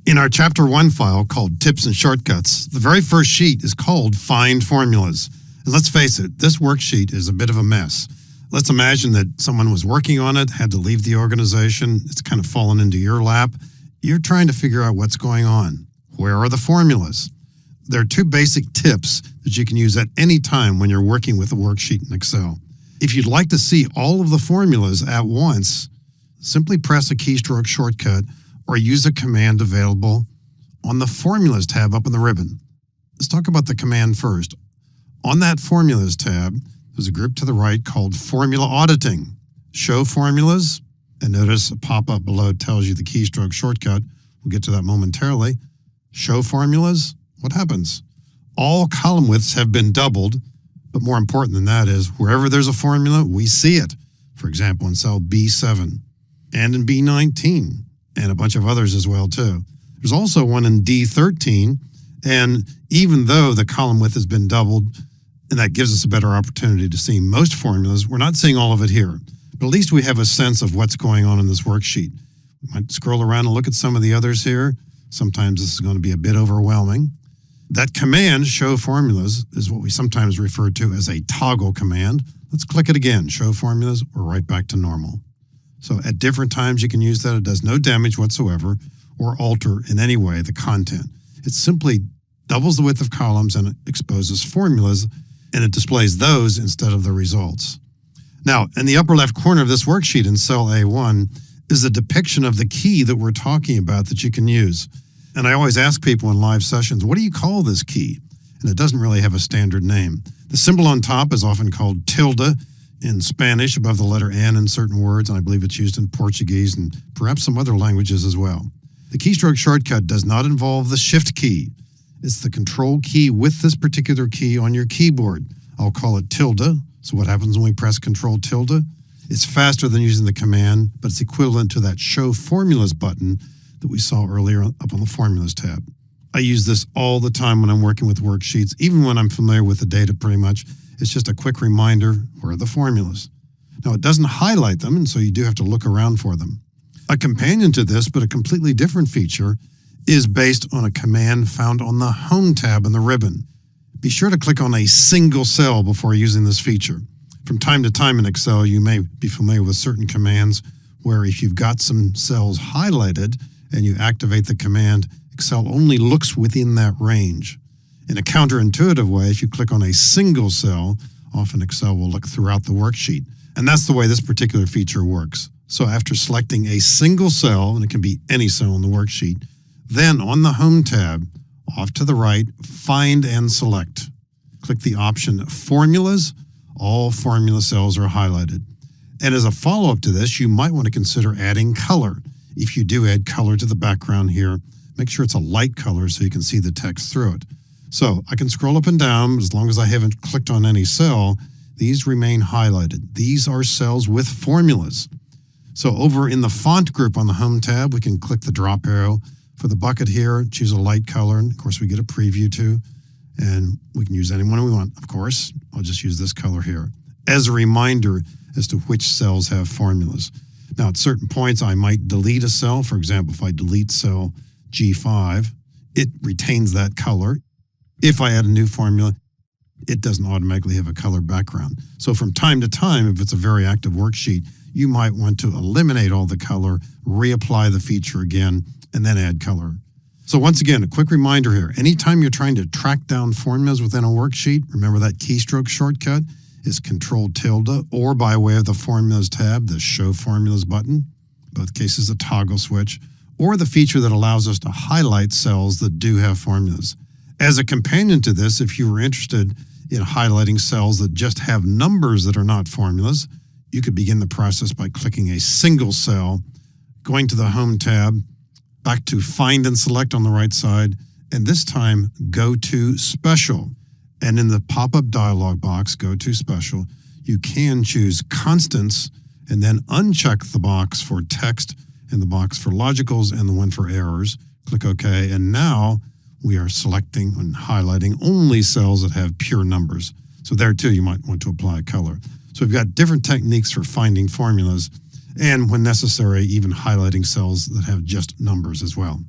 In our Chapter 1 file called Tips and Shortcuts, the very first sheet is called Find Formulas. And let's face it, this worksheet is a bit of a mess. Let's imagine that someone was working on it, had to leave the organization, it's kind of fallen into your lap. You're trying to figure out what's going on. Where are the formulas? There are two basic tips that you can use at any time when you're working with a worksheet in Excel. If you'd like to see all of the formulas at once, simply press a keystroke shortcut or use a command available on the Formulas tab up in the ribbon. Let's talk about the command first. On that Formulas tab, there's a group to the right called Formula Auditing. Show Formulas, and notice a pop-up below tells you the keystroke shortcut. We'll get to that momentarily. Show Formulas, what happens? All column widths have been doubled, but more important than that is wherever there's a formula, we see it. For example, in cell B7 and in B19 and a bunch of others as well too. There's also one in D13, and even though the column width has been doubled, and that gives us a better opportunity to see most formulas, we're not seeing all of it here. But at least we have a sense of what's going on in this worksheet. We might scroll around and look at some of the others here. Sometimes this is going to be a bit overwhelming. That command, Show Formulas, is what we sometimes refer to as a toggle command. Let's click it again. Show Formulas, we're right back to normal. So at different times you can use that. It does no damage whatsoever or alter in any way the content. It simply doubles the width of columns and it exposes formulas, and it displays those instead of the results. Now, in the upper left corner of this worksheet in cell A1 is a depiction of the key that we're talking about that you can use. And I always ask people in live sessions, what do you call this key? And it doesn't really have a standard name. The symbol on top is often called tilde in Spanish above the letter N in certain words, and I believe it's used in Portuguese and perhaps some other languages as well. The keystroke shortcut does not involve the Shift key. It's the Control key with this particular key on your keyboard. I'll call it tilde. So what happens when we press Control tilde? It's faster than using the command, but it's equivalent to that Show Formulas button that we saw earlier up on the Formulas tab. I use this all the time when I'm working with worksheets, even when I'm familiar with the data pretty much. It's just a quick reminder, where are the formulas? Now, it doesn't highlight them, and so you do have to look around for them. A companion to this, but a completely different feature, is based on a command found on the Home tab in the ribbon. Be sure to click on a single cell before using this feature. From time to time in Excel, you may be familiar with certain commands where if you've got some cells highlighted and you activate the command, Excel only looks within that range. In a counterintuitive way, if you click on a single cell, often Excel will look throughout the worksheet. And that's the way this particular feature works. So after selecting a single cell, and it can be any cell in the worksheet, then on the Home tab, off to the right, Find and Select. Click the option Formulas. All formula cells are highlighted. And as a follow-up to this, you might want to consider adding color. If you do add color to the background here, make sure it's a light color so you can see the text through it. So I can scroll up and down. As long as I haven't clicked on any cell, these remain highlighted. These are cells with formulas. So over in the font group on the Home tab, we can click the drop arrow for the bucket here, choose a light color, and of course we get a preview too. And we can use any one we want, of course. I'll just use this color here as a reminder as to which cells have formulas. Now, at certain points, I might delete a cell. For example, if I delete cell G5, it retains that color. If I add a new formula, it doesn't automatically have a color background. So from time to time, if it's a very active worksheet, you might want to eliminate all the color, reapply the feature again, and then add color. So once again, a quick reminder here. Anytime you're trying to track down formulas within a worksheet, remember that keystroke shortcut is Control tilde, or by way of the Formulas tab, the Show Formulas button, both cases a toggle switch, or the feature that allows us to highlight cells that do have formulas. As a companion to this, if you were interested in highlighting cells that just have numbers that are not formulas, you could begin the process by clicking a single cell, going to the Home tab, back to Find and Select on the right side, and this time go to Special. And in the pop-up dialog box, go to Special, you can choose Constants and then uncheck the box for text and the box for logicals and the one for errors. Click OK, and now we are selecting and highlighting only cells that have pure numbers. So there too, you might want to apply a color. So we've got different techniques for finding formulas, and when necessary, even highlighting cells that have just numbers as well.